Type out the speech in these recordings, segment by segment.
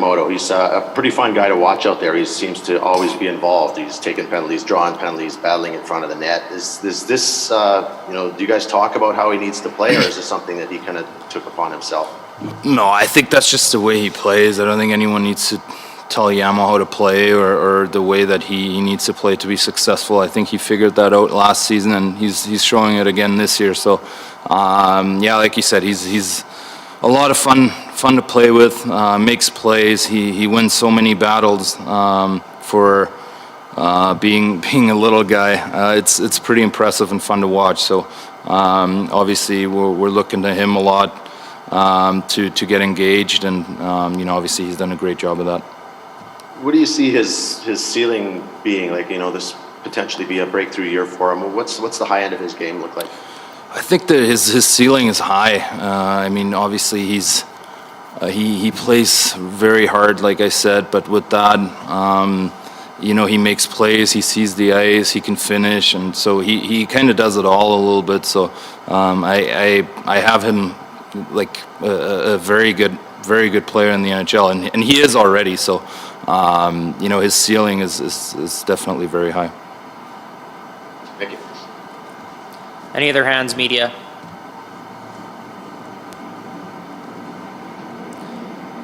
Yamamoto. He's a pretty fun guy to watch out there. He seems to always be involved. He's taking penalties, drawing penalties, battling in front of the net. Is this, do you guys talk about how he needs to play, or is this something that he kind of took upon himself? No, I think that's just the way he plays. I don't think anyone needs to tell Yamo how to play or the way that he needs to play to be successful. I think he figured that out last season, and he's showing it again this year. So, like you said, he's a lot of fun to play with. Makes plays. He wins so many battles for being a little guy. It's pretty impressive and fun to watch. So, obviously, we're looking to him a lot to get engaged, and obviously he's done a great job of that. What do you see his ceiling being? Like, this potentially be a breakthrough year for him. What's the high end of his game look like? I think that his ceiling is high. Obviously he plays very hard, like I said, but with that, he makes plays, he sees the ice, he can finish, and so he kind of does it all a little bit. So I have him like a very good player in the NHL, and he is already. So his ceiling is definitely very high. Thank you. Any other hands, media?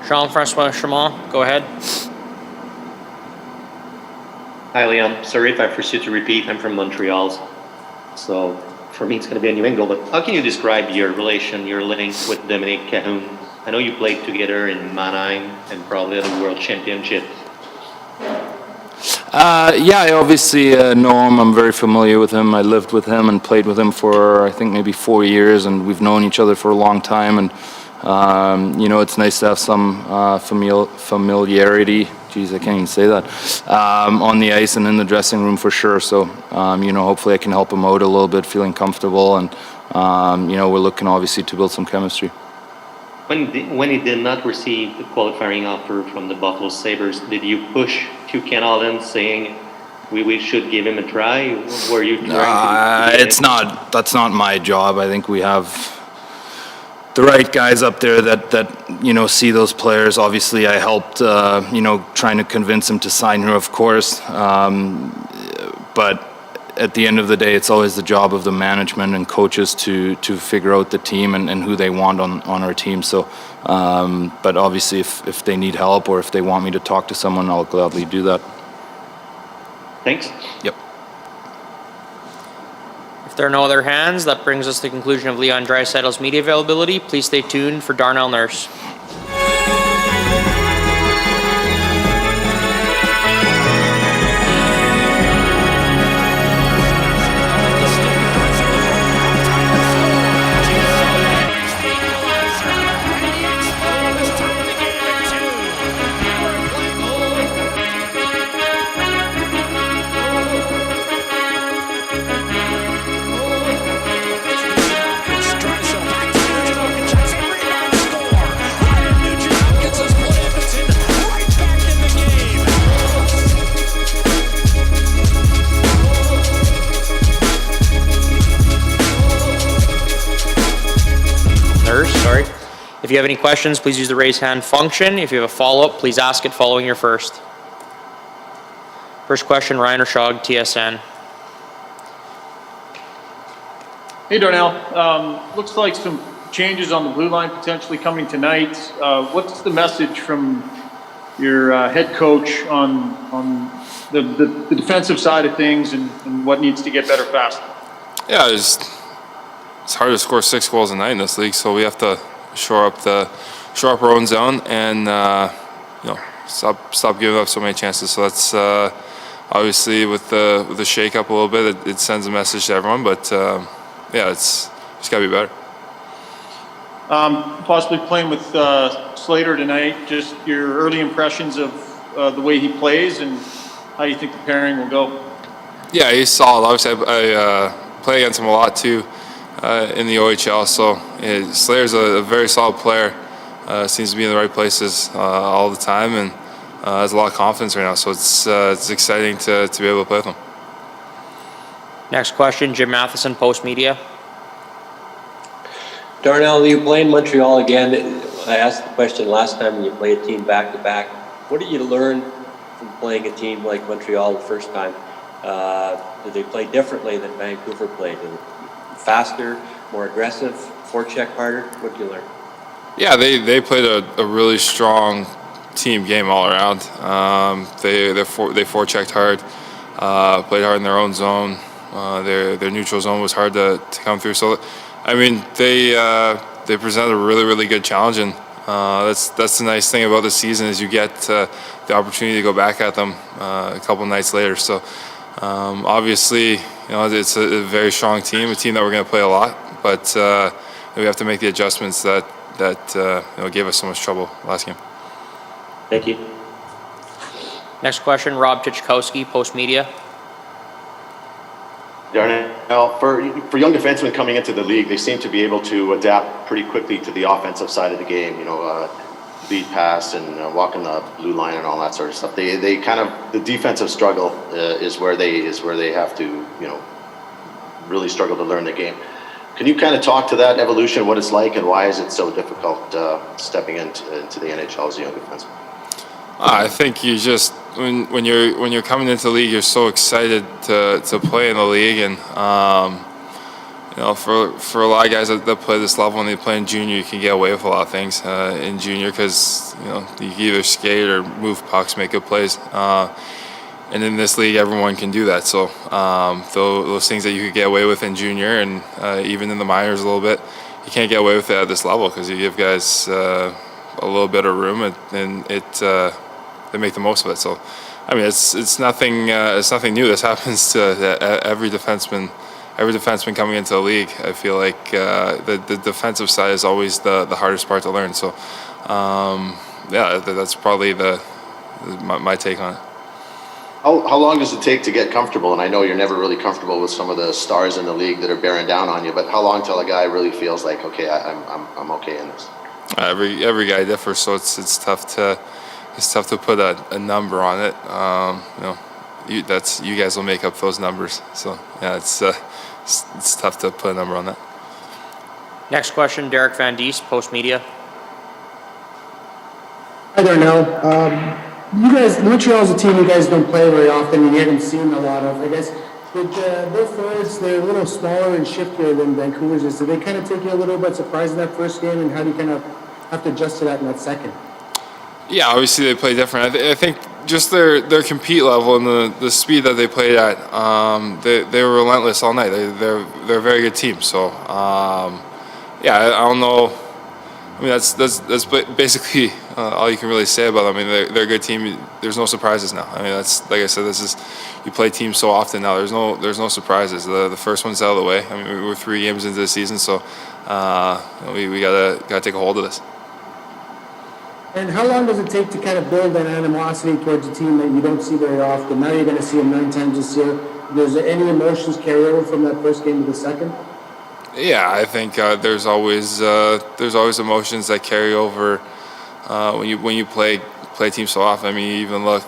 Jean-Francois Chamon, go ahead. Hi, Liam. Sorry if I forced you to repeat. I'm from Montreal, so for me it's going to be a New England. But how can you describe your relation, your link with Dominic Cahoon? I know you played together in Mannheim and probably at the World Championship. I obviously know him. I'm very familiar with him. I lived with him and played with him for, I think, maybe 4 years, and we've known each other for a long time. And it's nice to have some familiarity. Geez, I can't even say that. On the ice and in the dressing room for sure. So, hopefully I can help him out a little bit, feeling comfortable, and we're looking obviously to build some chemistry. When he did not receive the qualifying offer from the Buffalo Sabres, did you push to Ken Holland saying we should give him a try? Were you trying to that's not my job. I think we have the right guys up there that see those players. Obviously, I helped trying to convince him to sign here, of course. But at the end of the day, it's always the job of the management and coaches to figure out the team and who they want on our team. So, but obviously, if they need help or if they want me to talk to someone, I'll gladly do that. Thanks. Yep. If there are no other hands, that brings us to the conclusion of Leon Draisaitl's media availability. Please stay tuned for Darnell Nurse. If you have any questions, please use the raise hand function. If you have a follow-up, please ask it following your first. First question, Ryan Ershog, TSN. Hey, Darnell. Looks like some changes on the blue line potentially coming tonight. What's the message from your head coach on the defensive side of things and what needs to get better fast? Yeah, it's hard to score 6 goals a night in this league, so we have to shore up our own zone and stop giving up so many chances. So that's obviously with the shake up a little bit, it sends a message to everyone. But it's got to be better. Possibly playing with Slater tonight. Just your early impressions of the way he plays and how you think the pairing will go. Yeah, he's solid. Obviously, I play against him a lot too. In the OHL, so Slater's a very solid player. Seems to be in the right places all the time, and has a lot of confidence right now. So it's exciting to be able to play with him. Next question, Jim Matheson, Post Media. Darnell, you played Montreal again. I asked the question last time when you play a team back-to-back. What did you learn from playing a team like Montreal the first time? Did they play differently than Vancouver played? Faster, more aggressive, forecheck harder? What did you learn? Yeah, they played a really strong team game all around. They forechecked hard, played hard in their own zone. Their neutral zone was hard to come through. So, I mean, they presented a really good challenge, and that's the nice thing about the season is you get the opportunity to go back at them a couple nights later. So, obviously, it's a very strong team, a team that we're going to play a lot, but we have to make the adjustments that gave us so much trouble last game. Thank you. Next question, Rob Tychkowski, Post Media. Darnell, for young defensemen coming into the league, they seem to be able to adapt pretty quickly to the offensive side of the game. Lead pass and walking the blue line and all that sort of stuff. They kind of, the defensive struggle is where they have to really struggle to learn the game. Can you kind of talk to that evolution, what it's like, and why is it so difficult stepping into the NHL as a young defenseman? I think you just when you're coming into the league, you're so excited to play in the league, and for a lot of guys that play this level and they play in junior, you can get away with a lot of things in junior because you can either skate or move pucks, make good plays. And in this league, everyone can do that. So those things that you could get away with in junior and even in the minors a little bit, you can't get away with it at this level because you give guys a little bit of room and they make the most of it. So, I mean, it's nothing new. This happens to every defenseman. Every defenseman coming into the league, I feel like the defensive side is always the hardest part to learn. So, that's probably my take on it. How long does it take to get comfortable? And I know you're never really comfortable with some of the stars in the league that are bearing down on you, but how long till a guy really feels like, okay, I'm okay in this? Every guy differs, so it's tough to put a number on it. You guys will make up those numbers. So yeah, it's tough to put a number on that. Next question, Derek Van Diest, Post Media. Hi there, Nell. You guys, Montreal's a team you guys don't play very often and you haven't seen a lot of. I guess, both forwards, they're a little smaller and shiftier than Vancouver's is. Did they kind of take you a little bit surprised in that first game, and how do you kind of have to adjust to that in that second? Yeah, obviously they play different. I think just their compete level and the speed that they played at, they were relentless all night. They're a very good team. So yeah, I don't know. I mean, that's basically all you can really say about them. I mean, they're a good team. There's no surprises now. I mean, that's like I said. You play teams so often now. There's no surprises. The first one's out of the way. I mean, we're 3 games into the season, so we gotta take a hold of this. And how long does it take to kind of build that animosity towards a team that you don't see very often? Now you're going to see them 9 times this year. Does any emotions carry over from that first game to the second? Yeah, I think there's always emotions that carry over when you play teams so often. I mean, you even look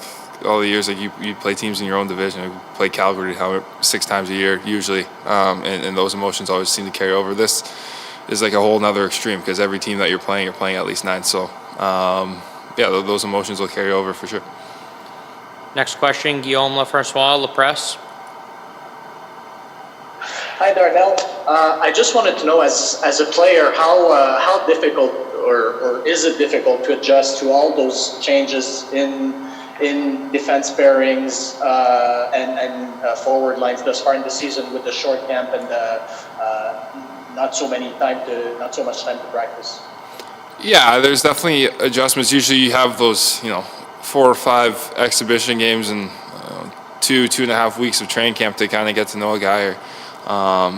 all the years like you play teams in your own division. You play Calgary 6 times a year usually, and those emotions always seem to carry over. This is like a whole nother extreme because every team that you're playing at least 9. So yeah, those emotions will carry over for sure. Next question, Guillaume Lafrancois, La Presse. Hi, Darnell. I just wanted to know, as a player, how difficult or is it difficult to adjust to all those changes in defense pairings and forward lines thus far in the season with the short camp and not so much time to practice? Yeah, there's definitely adjustments. Usually you have those 4 or 5 exhibition games and 2.5 weeks of training camp to kind of get to know a guy, or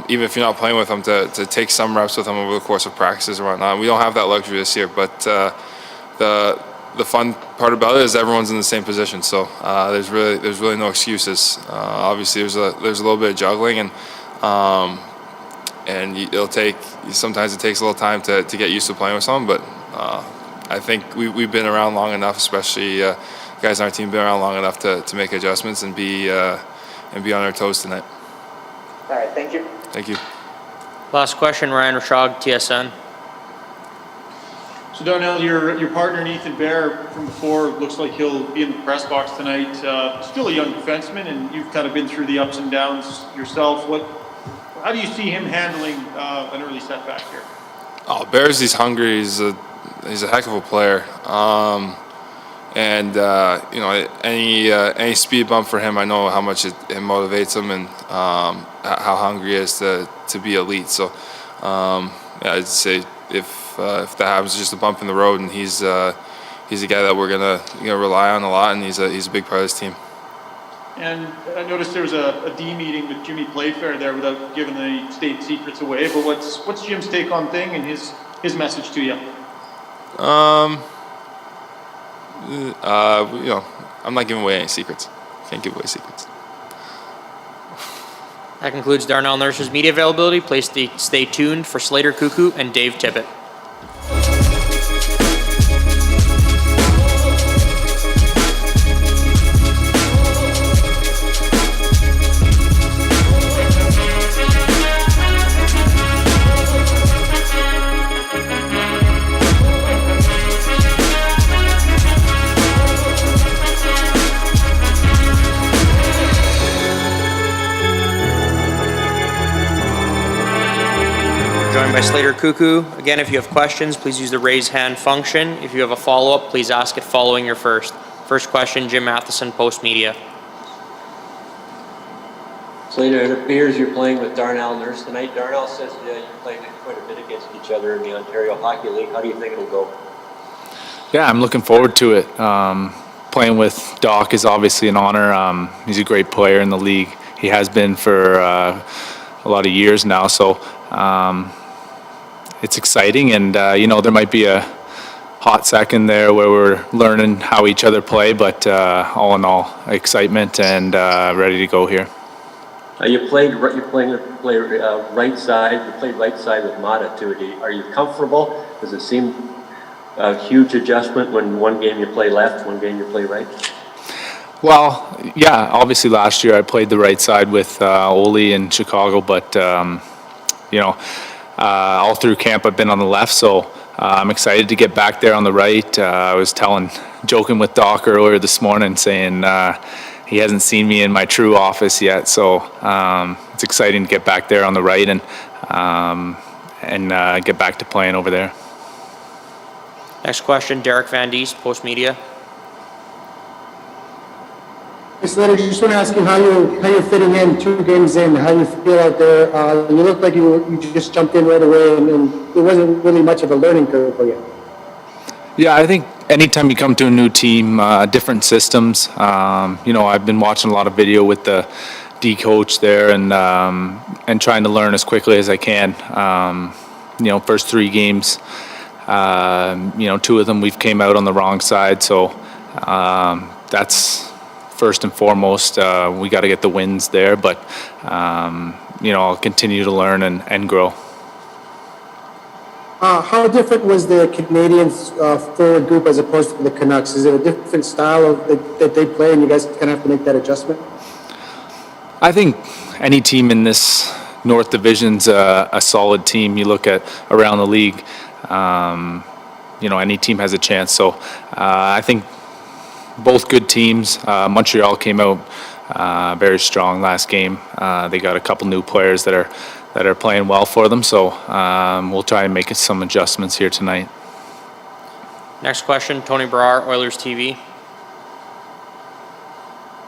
even if you're not playing with them, to take some reps with them over the course of practices or whatnot. We don't have that luxury this year, but the fun part about it is everyone's in the same position, so there's really no excuses. Obviously, there's a little bit of juggling, and sometimes it takes a little time to get used to playing with someone, but I think we've been around long enough, especially guys on our team, been around long enough to make adjustments and be on our toes tonight. All right, thank you. Thank you. Last question, Ryan Rashog, TSN. So Darnell, your partner Ethan Bear from before looks like he'll be in the press box tonight. Still a young defenseman, and you've kind of been through the ups and downs yourself. How do you see him handling an early setback here? Oh, Bears, he's hungry. He's a heck of a player. Any speed bump for him, I know how much it motivates him and how hungry he is to be elite. So, I'd say if that happens, just a bump in the road, and he's a guy that we're gonna rely on a lot, and he's a big part of this team. And I noticed there was a D meeting with Jimmy Playfair there without giving any state secrets away. But what's Jim's take on thing and his message to you? I'm not giving away any secrets. Can't give away secrets. That concludes Darnell Nurse's media availability. Please stay tuned for Slater Cuckoo and Dave Tippett. Joined by Slater Cuckoo. Again, if you have questions, please use the raise hand function. If you have a follow-up, please ask it following your first. First question, Jim Matheson, Post Media. Slater, it appears you're playing with Darnell Nurse tonight. Darnell says you played quite a bit against each other in the Ontario Hockey League. How do you think it'll go? Yeah, I'm looking forward to it. Playing with Doc is obviously an honor. He's a great player in the league. He has been for a lot of years now, so it's exciting, and there might be a hot second there where we're learning how each other play, but all in all, excitement and ready to go here. You played right side. You played right side with Mata too. Are you comfortable? Does it seem a huge adjustment when one game you play left, one game you play right? Well, yeah, obviously last year I played the right side with Ole in Chicago, but all through camp I've been on the left, so I'm excited to get back there on the right. I was joking with Doc earlier this morning, saying he hasn't seen me in my true office yet, so it's exciting to get back there on the right and get back to playing over there. Next question, Derek Van Diest, Post Media. Slater, just want to ask you how you're fitting in 2 games in, how you feel out there. You look like you just jumped in right away, and it wasn't really much of a learning curve for you. Yeah, I think anytime you come to a new team, different systems. I've been watching a lot of video with the D coach there, and trying to learn as quickly as I can. First 3 games, 2 of them we've came out on the wrong side, so that's first and foremost. We got to get the wins there, but I'll continue to learn and grow. How different was the Canadiens forward group as opposed to the Canucks? Is it a different style that they play, and you guys kind of have to make that adjustment? I think any team in this North Division's a solid team. You look at around the league, any team has a chance. So I think both good teams. Montreal came out very strong last game. They got a couple new players that are playing well for them. So we'll try and make some adjustments here tonight. Next question, Tony Brar, Oilers TV.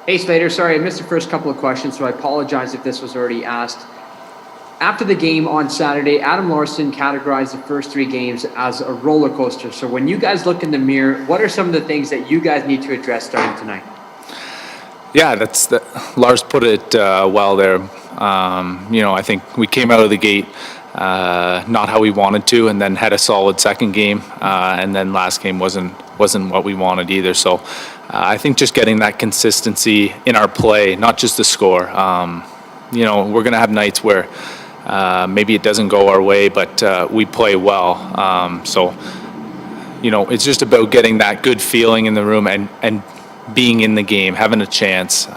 Hey Slater, sorry I missed the first couple of questions, so I apologize if this was already asked. After the game on Saturday, Adam Larsson categorized the first 3 games as a roller coaster. So when you guys look in the mirror, what are some of the things that you guys need to address starting tonight? Yeah, Lars put it well there. I think we came out of the gate not how we wanted to, and then had a solid second game, and then last game wasn't what we wanted either. So I think just getting that consistency in our play, not just the score. We're going to have nights where maybe it doesn't go our way, but we play well. It's just about getting that good feeling in the room and being in the game, having a chance.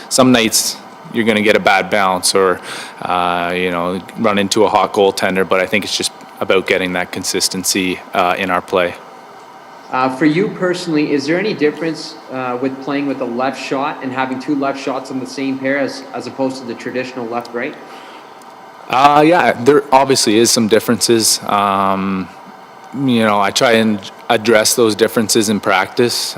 Some nights you're going to get a bad bounce or, run into a hot goaltender, but I think it's just about getting that consistency in our play. For you personally, is there any difference with playing with a left shot and having two left shots on the same pair as opposed to the traditional left-right? Yeah, there obviously is some differences. I try and address those differences in practice,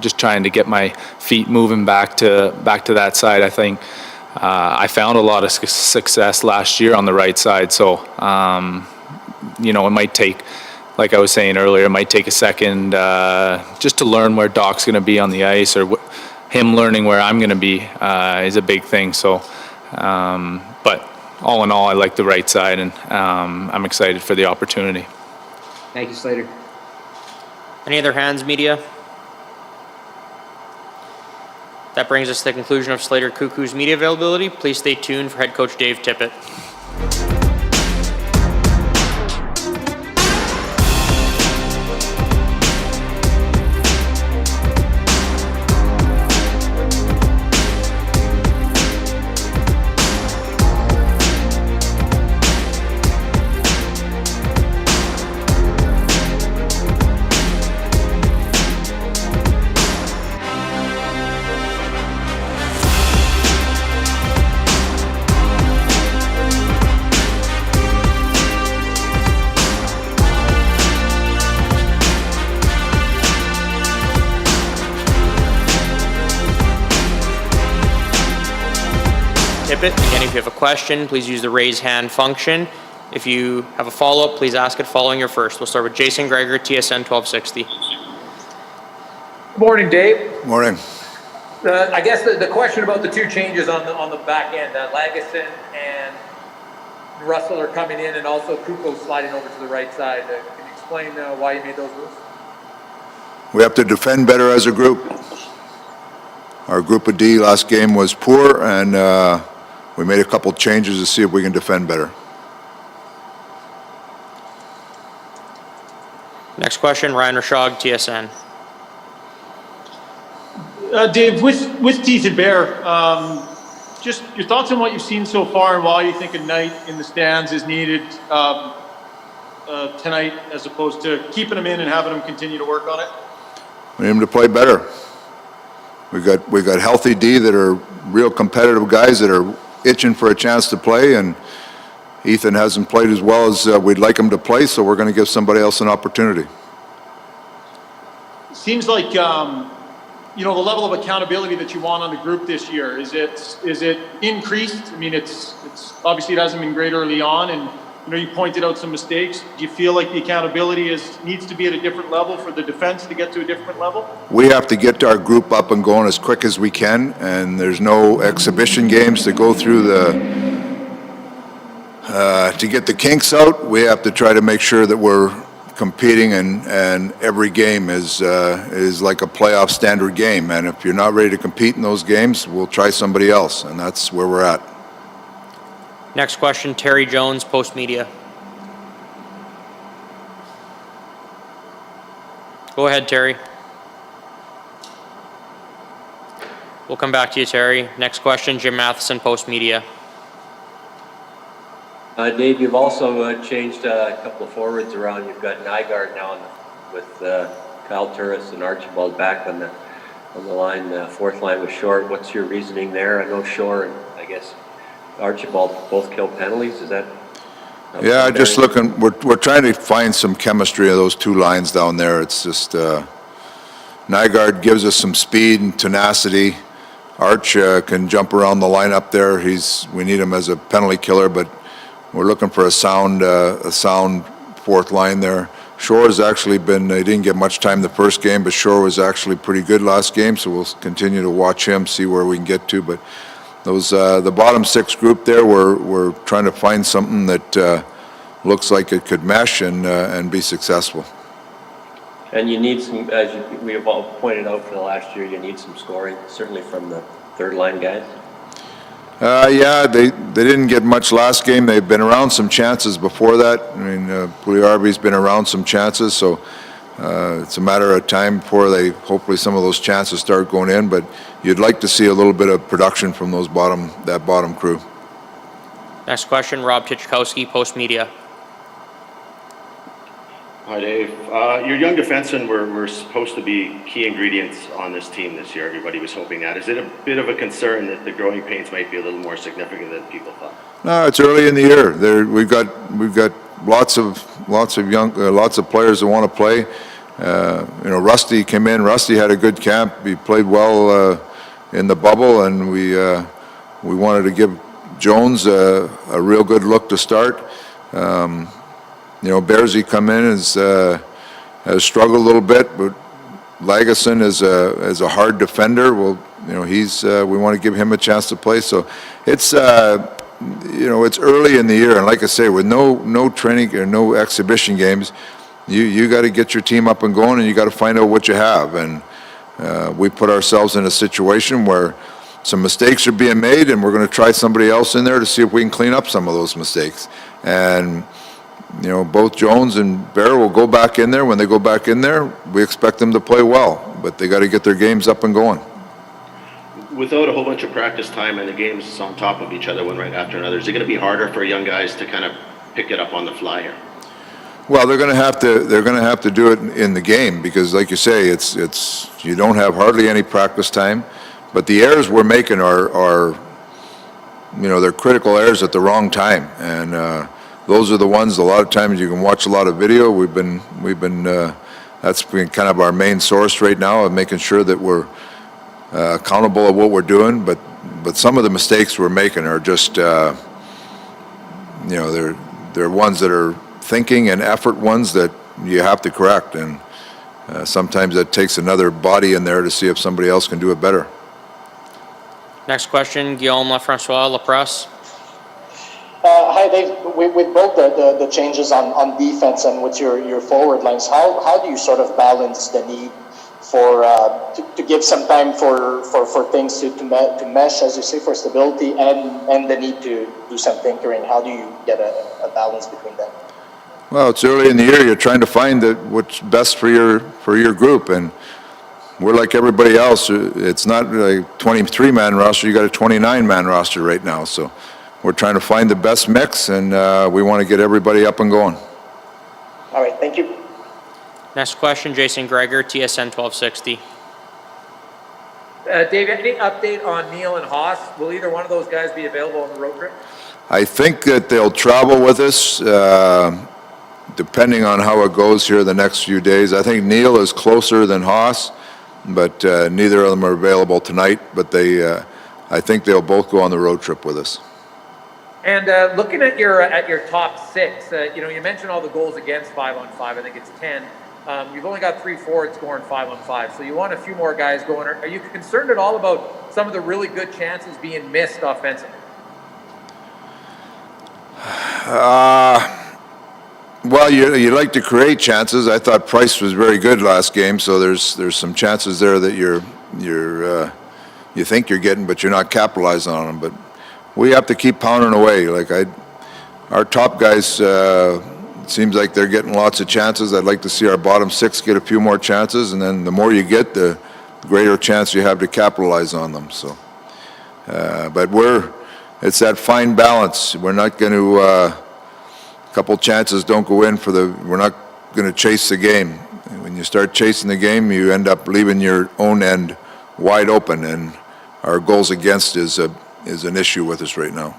just trying to get my feet moving back to that side. I think I found a lot of success last year on the right side, so it might take, like I was saying earlier, it might take a second just to learn where Doc's going to be on the ice, or him learning where I'm going to be is a big thing. So, but all in all, I like the right side, and I'm excited for the opportunity. Thank you, Slater. Any other hands, media? That brings us to the conclusion of Slater Cuckoo's media availability. Please stay tuned for head coach Dave Tippett. Tippett. Again, if you have a question, please use the raise hand function. If you have a follow-up, please ask it following your first. We'll start with Jason Gregor, TSN 1260. Good morning, Dave. Morning. I guess the question about the two changes on the back end, Lagesson and Russell are coming in, and also Kukoc sliding over to the right side. Can you explain why you made those moves? We have to defend better as a group. Our group of D last game was poor, and we made a couple changes to see if we can defend better. Next question, Ryan Rashog, TSN. Dave, with Teeth and Bear, just your thoughts on what you've seen so far and why you think a night in the stands is needed tonight, as opposed to keeping them in and having them continue to work on it? We need them to play better. We got healthy D that are real competitive guys that are itching for a chance to play, and Ethan hasn't played as well as we'd like him to play, so we're going to give somebody else an opportunity. Seems like the level of accountability that you want on the group this year, is it increased? I mean, it's obviously it hasn't been great early on, and you pointed out some mistakes. Do you feel like the accountability needs to be at a different level for the defense to get to a different level? We have to get our group up and going as quick as we can, and there's no exhibition games to go through to get the kinks out. We have to try to make sure that we're competing, and every game is like a playoff standard game. And if you're not ready to compete in those games, we'll try somebody else, and that's where we're at. Next question, Terry Jones, Post Media. Go ahead, Terry. We'll come back to you, Terry. Next question, Jim Matheson, Post Media. Dave, you've also changed a couple of forwards around. You've got Nygaard now with Kyle Turris and Archibald back on the line. Fourth line was Short. What's your reasoning there? I know Shore and I guess Archibald both kill penalties. Is that? Yeah, just looking. We're trying to find some chemistry of those two lines down there. It's just Nygaard gives us some speed and tenacity. Arch can jump around the line up there. We need him as a penalty killer, but we're looking for a sound fourth line there. Shore has actually been. He didn't get much time the first game, but Shore was actually pretty good last game. So we'll continue to watch him, see where we can get to, but. Those the bottom six group there, we're trying to find something that looks like it could mesh and be successful. And you need some, as we have all pointed out for the last year, you need some scoring, certainly from the third line guys. Yeah, they didn't get much last game. They've been around some chances before that. I mean, Puliarvi's been around some chances, so it's a matter of time before hopefully some of those chances start going in, but you'd like to see a little bit of production from that bottom crew. Next question, Rob Tychkowski, Post Media. Hi, Dave. Your young defensemen were supposed to be key ingredients on this team this year. Everybody was hoping that. Is it a bit of a concern that the growing pains might be a little more significant than people thought? No, it's early in the year. We've got lots of young, lots of players that want to play. Rusty came in. Rusty had a good camp. He played well in the bubble, and we wanted to give Jones a real good look to start. Bearsy come in has struggled a little bit, but Lagesson is a hard defender. Well, we want to give him a chance to play. So it's it's early in the year, and like I say, with no training or no exhibition games, you got to get your team up and going, and you got to find out what you have. And we put ourselves in a situation where some mistakes are being made, and we're going to try somebody else in there to see if we can clean up some of those mistakes. And both Jones and Bear will go back in there. When they go back in there, we expect them to play well, but they got to get their games up and going. Without a whole bunch of practice time and the games on top of each other, one right after another, is it going to be harder for young guys to kind of pick it up on the fly here? Well, they're going to have to do it in the game because, like you say, it's you don't have hardly any practice time, but the errors we're making are they're critical errors at the wrong time, and those are the ones. A lot of times you can watch a lot of video. We've been that's been kind of our main source right now of making sure that we're accountable of what we're doing. But some of the mistakes we're making are just they're ones that are thinking and effort ones that you have to correct, and sometimes it takes another body in there to see if somebody else can do it better. Next question, Guillaume Lafrancois, La Presse. Hi, Dave. With both the changes on defense and with your forward lines, how do you sort of balance the need for to give some time for things to mesh, as you say, for stability, and the need to do some tinkering? How do you get a balance between them? Well, it's early in the year. You're trying to find what's best for your group, and we're like everybody else. It's not a 23-man roster. You got a 29-man roster right now, so we're trying to find the best mix, and we want to get everybody up and going. All right, thank you. Next question, Jason Gregor, TSN 1260. Dave, any update on Neil and Haas? Will either one of those guys be available on the road trip? I think that they'll travel with us, depending on how it goes here the next few days. I think Neil is closer than Haas, but neither of them are available tonight. But I think they'll both go on the road trip with us. And looking at your top six, you mentioned all the goals against 5-on-5. I think it's 10. You've only got 3 forwards scoring 5-on-5, so you want a few more guys going. Are you concerned at all about some of the really good chances being missed offensively? Well, you like to create chances. I thought Price was very good last game, so there's some chances there that you think you're getting, but you're not capitalizing on them. But we have to keep pounding away. Our top guys, seems like they're getting lots of chances. I'd like to see our bottom 6 get a few more chances, and then the more you get, the greater chance you have to capitalize on them. So, but it's that fine balance. We're not going to, a couple chances don't go in we're not going to chase the game. When you start chasing the game, you end up leaving your own end wide open, and our goals against is an issue with us right now.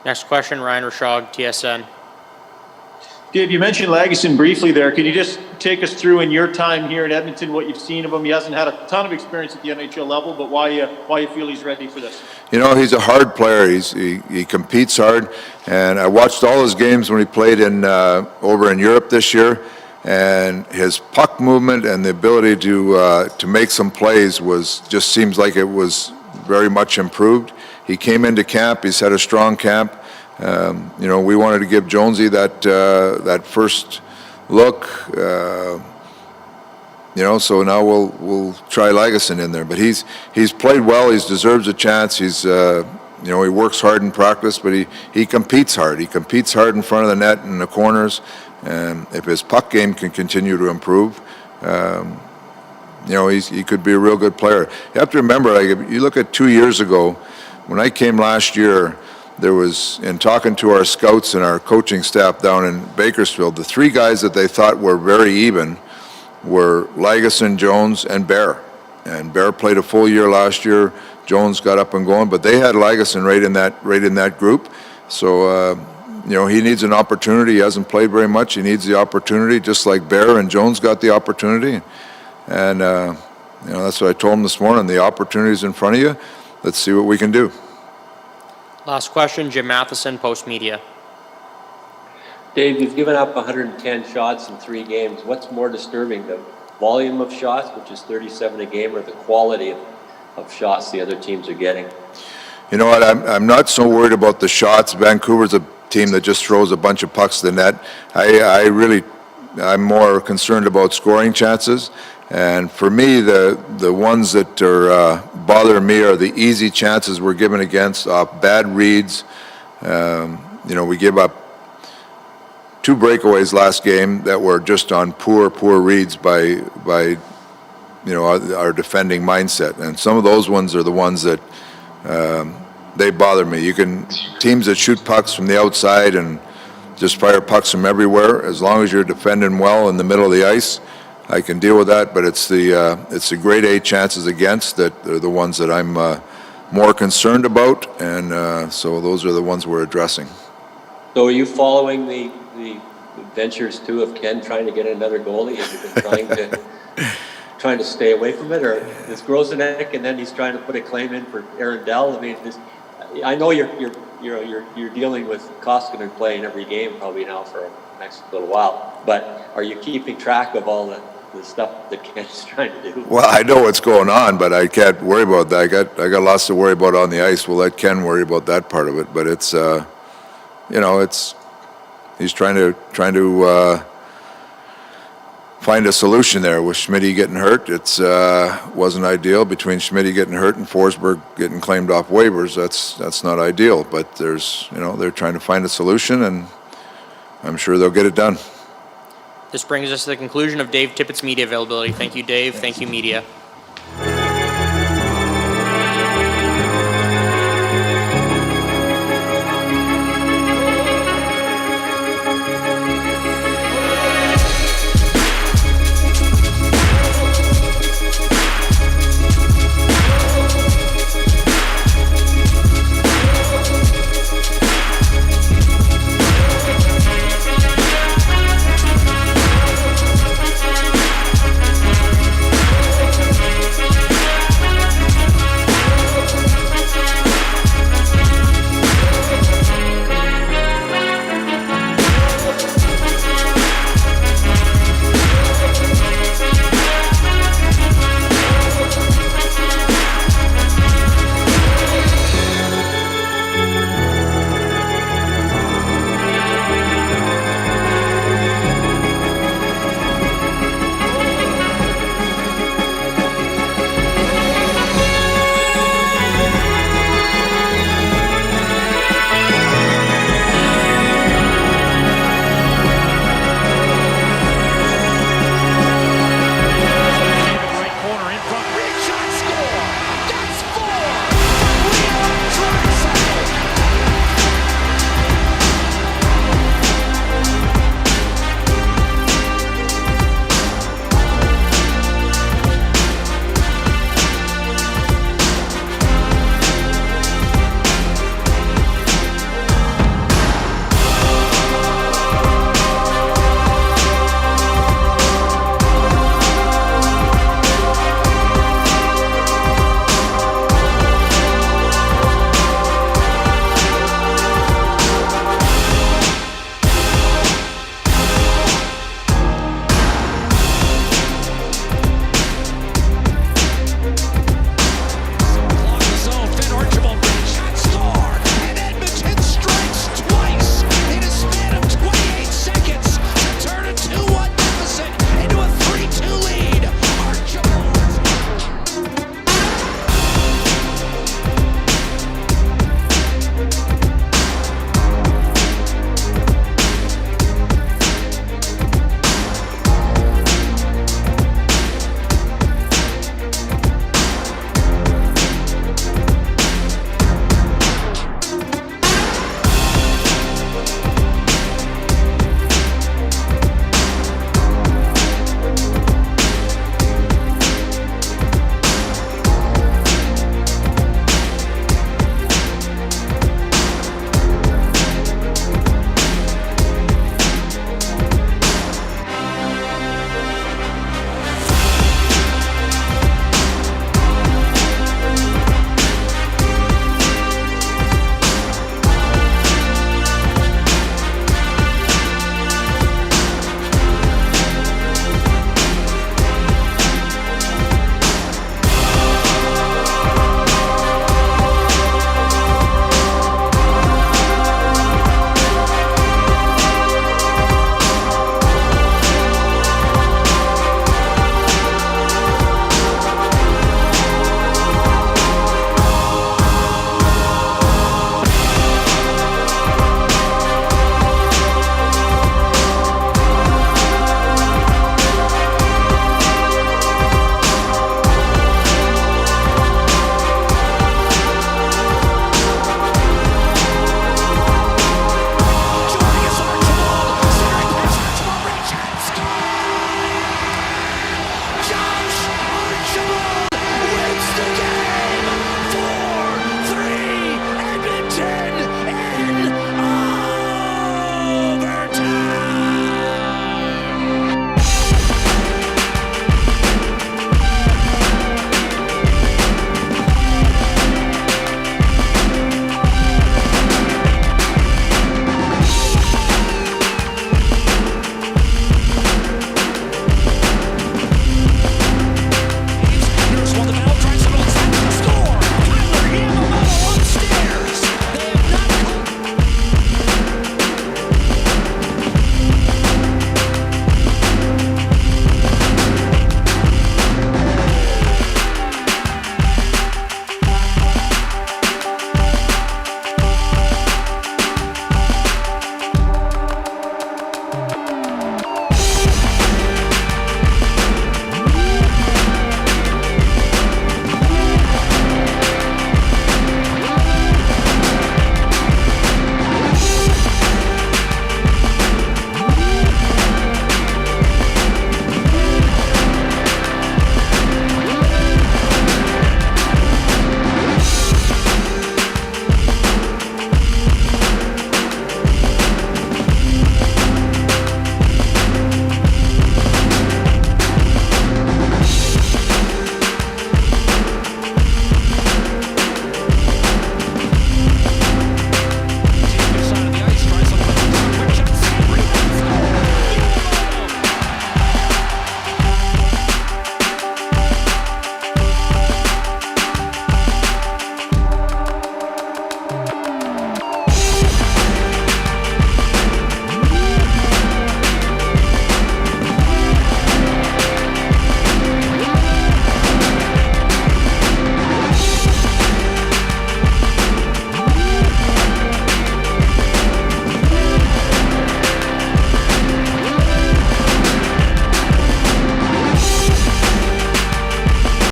Next question, Ryan Rashog, TSN. Dave, you mentioned Lagesson briefly there. Could you just take us through in your time here in Edmonton what you've seen of him? He hasn't had a ton of experience at the NHL level, but why you feel he's ready for this? He's a hard player. He competes hard, and I watched all his games when he played over in Europe this year, and his puck movement and the ability to make some plays just seems like it was very much improved. He came into camp. He's had a strong camp. We wanted to give Jonesy that first look. So now we'll try Lagesson in there. But he's played well. He deserves a chance. He works hard in practice, but he competes hard. He competes hard in front of the net and the corners. And if his puck game can continue to improve, he could be a real good player. You have to remember, if you look at 2 years ago, when I came last year, there was, in talking to our scouts and our coaching staff down in Bakersfield, the three guys that they thought were very even were Lagesson, Jones, and Bear. And Bear played a full year last year. Jones got up and going, but they had Lagesson right in that group. So, you know, he needs an opportunity. He hasn't played very much. He needs the opportunity, just like Bear and Jones got the opportunity. And, you know, that's what I told him this morning. The opportunity's in front of you. Let's see what we can do. Last question, Jim Matheson, Post Media. Dave, you've given up 110 shots in 3 games. What's more disturbing, the volume of shots, which is 37 a game, or the quality of shots the other teams are getting? You know what, I'm not so worried about the shots. Vancouver's a team that just throws a bunch of pucks to the net. I'm more concerned about scoring chances. And for me, the ones that are bothering me are the easy chances we're given against off bad reads. You know, we give up 2 breakaways last game that were just on poor reads by you know, our defending mindset. And some of those ones are the ones that they bother me. Teams that shoot pucks from the outside and just fire pucks from everywhere, as long as you're defending well in the middle of the ice, I can deal with that. But it's the grade A chances against that are the ones that I'm more concerned about, and so those are the ones we're addressing. So are you following the ventures too of Ken trying to get another goalie? Has he been trying to stay away from it, or is Grosenick and then he's trying to put a claim in for Aaron Dell? I mean, I know you're dealing with Koskinen playing every game probably now for the next little while, but are you keeping track of all the stuff that Ken's trying to do? Well, I know what's going on, but I can't worry about that. I got lots to worry about on the ice. We'll let Ken worry about that part of it. But it's, you know, he's trying to find a solution there with Schmidt getting hurt. It's wasn't ideal between Schmidt getting hurt and Forsberg getting claimed off waivers. That's not ideal. But there's, you know, they're trying to find a solution, and I'm sure they'll get it done. This brings us to the conclusion of Dave Tippett's media availability. Thank you, Dave. Thank you, media.